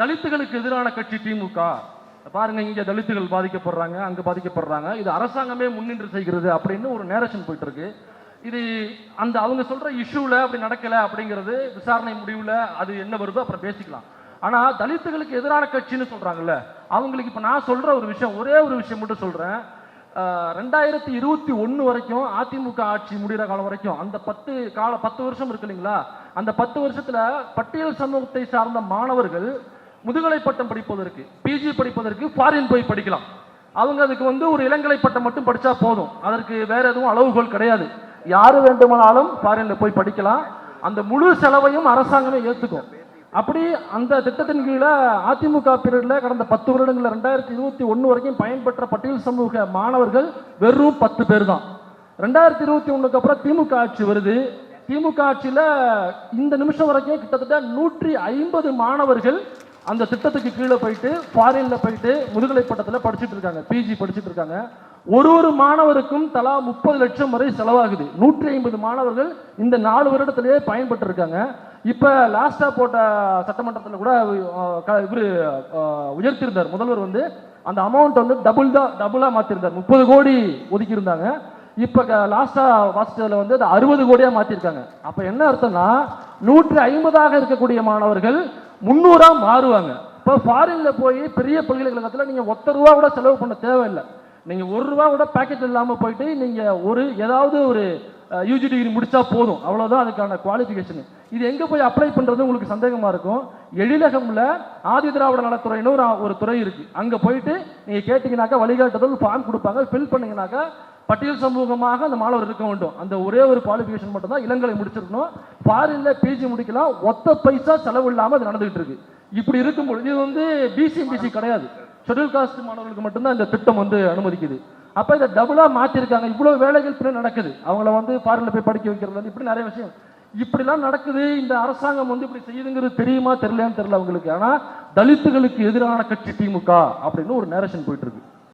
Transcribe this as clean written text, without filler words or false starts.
தலித்துகளுக்கு எதிரான கட்சி திமுக. பாருங்க, இங்க தலித்துகள் பாதிக்கப்படுறாங்க, அங்க பாதிக்கப்படுறாங்க, இது அரசாங்கமே முன்னின்று செய்கிறது அப்படின்னு ஒரு நேரேஷன் போயிட்டு இருக்கு. இது அந்த அவங்க சொல்ற இஷ்யூல அப்படி நடக்கல அப்படிங்கிறது விசாரணை முடிவுல அது என்ன வருதோ அப்புறம் பேசிக்கலாம். ஆனா தலித்துகளுக்கு எதிரான கட்சின்னு சொல்றாங்கல்ல, அவங்களுக்கு இப்ப நான் சொல்ற ஒரு விஷயம், ஒரே ஒரு விஷயம் மட்டும் சொல்றேன். 2021 வரைக்கும் அதிமுக ஆட்சி முடிகிற காலம் வரைக்கும் அந்த 10 வருஷம் இருக்கு இல்லைங்களா, அந்த 10 வருஷத்துல பட்டியல் சமூகத்தை சார்ந்த மாணவர்கள் முதுகலை பட்டம் படிப்பதற்கு, பிஜி படிப்பதற்கு ஃபாரின் போய் படிக்கலாம். அவங்க அதுக்கு ஒரு இளங்கலை பட்டம் மட்டும் படிச்சா போதும், அதற்கு வேற எதுவும் அளவுகோல் கிடையாது. யாரு வேண்டுமானாலும் ஃபாரின்ல போய் படிக்கலாம். அந்த முழு செலவையும் அரசாங்கமே ஏற்றுக்கும். அப்படி அந்த திட்டத்தின் கீழே அதிமுக பீரியட்ல கடந்த 10 வருடங்கள்ல 2021 வரைக்கும் பயன்பெற்ற பட்டியல் சமூக மாணவர்கள் வெறும் 10 பேர் தான். 2021 அப்புறம் திமுக ஆட்சி வருது. திமுக ஆட்சியில இந்த நிமிஷம் வரைக்கும் கிட்டத்தட்ட 150 மாணவர்கள் அந்த திட்டத்துக்கு கீழே போயிட்டு ஃபாரின்ல போயிட்டு முதுகலை பட்டத்தில் படிச்சுட்டு இருக்காங்க, பிஜி படிச்சுட்டு இருக்காங்க. ஒரு மாணவருக்கும் தலா 30 லட்சம் வரை செலவாகுது. 150 மாணவர்கள் இந்த 4 வருடத்திலேயே பயன்பட்டு இருக்காங்க. இப்ப லாஸ்டா போட்ட சட்டமன்றத்தில் கூட இவரு உயர்த்திருந்தார் முதல்வர், அந்த அமௌண்ட் டபுளா மாத்திருந்தார். 30 கோடி ஒதுக்கி இருந்தாங்க. இப்ப லாஸ்டா வாசிச்சதுல அது 60 கோடியா மாத்திருக்காங்க. அப்ப என்ன அர்த்தம்னா 150 இருக்கக்கூடிய மாணவர்கள் 300 மாறுவாங்க. இப்போ ஃபாரின்ல போய் பெரிய பல்கலைக்கழகத்தில் நீங்க ₹1 கூட செலவு பண்ண தேவையில்லை. நீங்க ₹1 கூட பேக்கெட் இல்லாம போயிட்டு நீங்க ஏதாவது ஒரு யூஜி டிகிரி முடிச்சா போதும், அவ்வளவுதான் அதுக்கான குவாலிஃபிகேஷன். இது எங்க போய் அப்ளை பண்றது உங்களுக்கு சந்தேகமா இருக்கும். எழிலகம்ல ஆதி திராவிட நலத்துறைன்னு ஒரு துறை இருக்கு. அங்க போயிட்டு நீங்க கேட்டீங்கன்னாக்கா வழிகாட்டுதல் ஃபார்ம் கொடுப்பாங்க, ஃபில் பண்ணீங்கன்னாக்கா பட்டியல் சமூகமாக அந்த மாணவர் இருக்க வேண்டும். அந்த ஒரே ஒரு குவாலிஃபிகேஷன் மட்டும் தான், இளங்கலை முடிச்சிருக்கணும். ஃபாரின்ல பிஜி முடிக்கலாம், ஒத்த பைசா செலவு இல்லாம அது நடந்துகிட்டு இருக்கு. இப்படி இருக்கும்பொழுது இது பிசிஎம்பிசி கிடையாது, ஷெட்யூல் காஸ்ட் மாணவர்களுக்கு மட்டும்தான் இந்த திட்டம் அனுமதிக்குது. அப்ப இதை டபுளா மாத்திருக்காங்க. இவ்வளவு வேலைகள் பின்ன நடக்குது. அவங்கள ஃபாரின்ல போய் படிக்க வைக்கிறது இப்படி நிறைய விஷயம் இப்படிலாம் நடக்குது. இந்த அரசாங்கம் இப்படி செய்யுதுங்கிறது தெரியுமா தெரியலையான்னு தெரியல அவங்களுக்கு. ஆனா தலித்துகளுக்கு எதிரான கட்சி திமுக அப்படின்னு ஒரு நேரேஷன் போயிட்டு இருக்கு.